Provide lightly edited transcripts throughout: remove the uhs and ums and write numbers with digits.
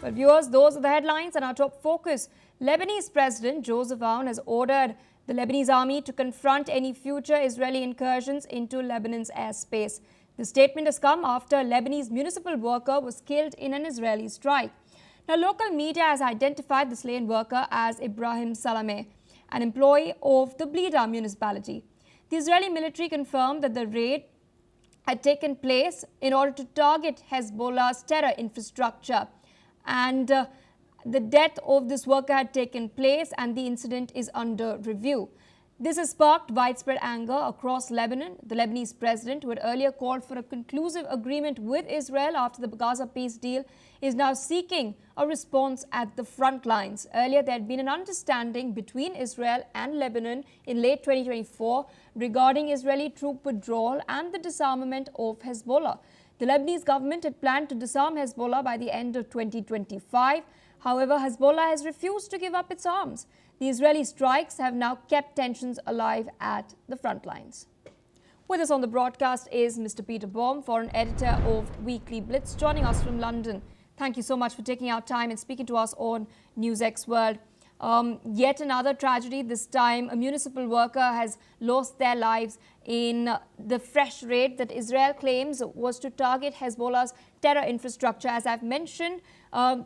Well, viewers, those are the headlines and our top focus. Lebanese President Joseph Aoun has ordered the Lebanese army to confront any future Israeli incursions into Lebanon's airspace. The statement has come after a Lebanese municipal worker was killed in an Israeli strike. Now, local media has identified the slain worker as Ibrahim Salameh, an employee of the Blida municipality. The Israeli military confirmed that the raid had taken place in order to target Hezbollah's terror infrastructure. And the death of this worker had taken place and the incident is under review. This has sparked widespread anger across Lebanon. The Lebanese president, who had earlier called for a conclusive agreement with Israel after the Gaza peace deal, is now seeking a response at the front lines. Earlier, there had been an understanding between Israel and Lebanon in late 2024 regarding Israeli troop withdrawal and the disarmament of Hezbollah. The Lebanese government had planned to disarm Hezbollah by the end of 2025. However, Hezbollah has refused to give up its arms. The Israeli strikes have now kept tensions alive at the front lines. With us on the broadcast is Mr. Peter Baum, foreign editor of Weekly Blitz, joining us from London. Thank you so much for taking out time and speaking to us on NewsX World. Yet another tragedy. This time, a municipal worker has lost their lives in the fresh raid that Israel claims was to target Hezbollah's terror infrastructure. As I've mentioned,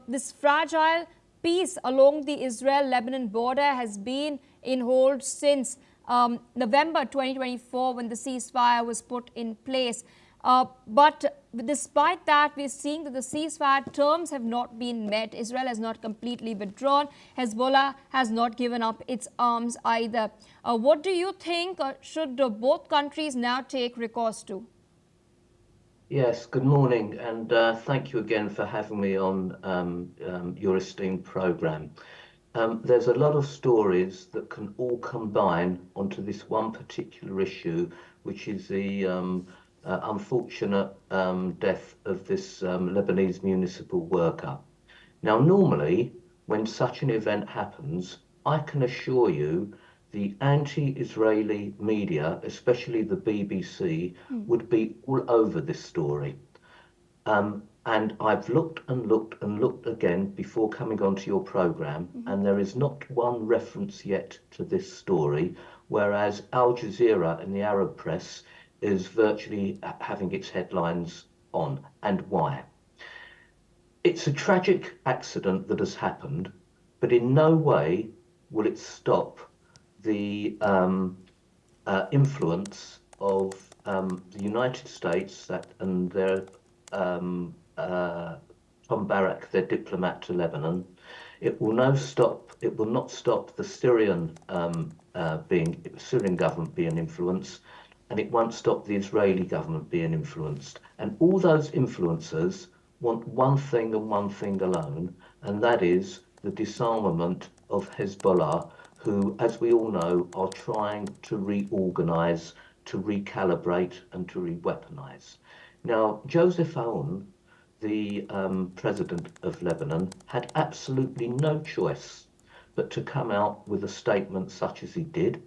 this fragile peace along the Israel-Lebanon border has been in hold since November 2024 when the ceasefire was put in place. But despite that, we're seeing that the ceasefire terms have not been met. Israel has not completely withdrawn. Hezbollah has not given up its arms either. What do you think should both countries now take recourse to? Yes, good morning, and thank you again for having me on your esteemed programme. There's a lot of stories that can all combine onto this one particular issue, which is the unfortunate death of this Lebanese municipal worker. Now, normally, when such an event happens, I can assure you the anti-Israeli media, especially the BBC, would be all over this story. And I've looked and looked and looked again before coming onto your programme, and there is not one reference yet to this story, whereas Al Jazeera in the Arab press is virtually having its headlines on. And why? It's a tragic accident that has happened, but in no way will it stop the influence of the United States and their Tom Barak, their diplomat to Lebanon. It will not stop the Syrian government being influenced, and it won't stop the Israeli government being influenced. And all those influencers want one thing and one thing alone, and that is the disarmament of Hezbollah, who, as we all know, are trying to reorganize, to recalibrate, and to re-weaponize. Now, Joseph Aoun, the president of Lebanon, had absolutely no choice but to come out with a statement such as he did,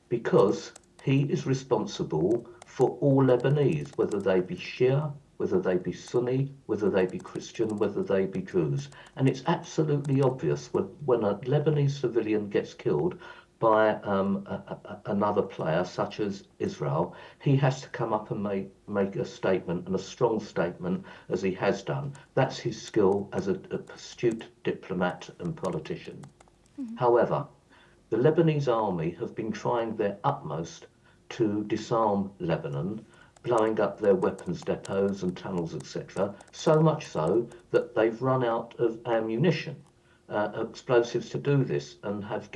because he is responsible for all Lebanese, whether they be Shia, whether they be Sunni, whether they be Christian, whether they be Druze. And it's absolutely obvious when a Lebanese civilian gets killed by another player, such as Israel, he has to come up and make a statement, and a strong statement, as he has done. That's his skill as an astute diplomat and politician. However, the Lebanese army have been trying their utmost to disarm Lebanon, blowing up their weapons depots and tunnels, etc., so much so that they've run out of ammunition, explosives to do this, and have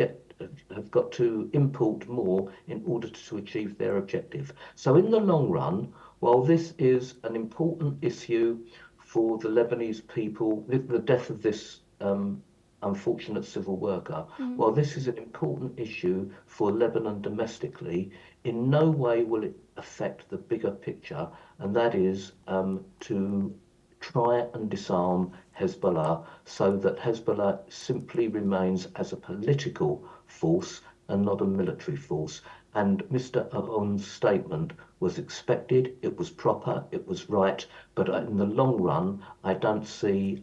got to import more in order to achieve their objective. So in the long run, while this is an important issue for the Lebanese people, the death of this unfortunate civil worker, while this is an important issue for Lebanon domestically, in no way will it affect the bigger picture, and that is to try and disarm Hezbollah so that Hezbollah simply remains as a political force and not a military force. And Mr. Aoun's statement was expected, it was proper, it was right, but in the long run, I don't see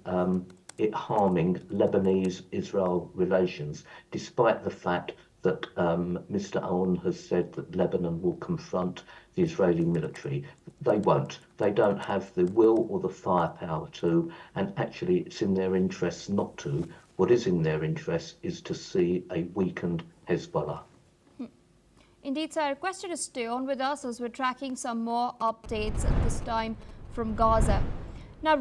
it harming Lebanese-Israel relations, despite the fact that Mr. Aoun has said that Lebanon will confront the Israeli military. They won't. They don't have the will or the firepower to, and actually it's in their interests not to. What is in their interest is to see a weakened Hezbollah. Indeed, sir, I request you to stay on with us as we're tracking some more updates at this time from Gaza. Now,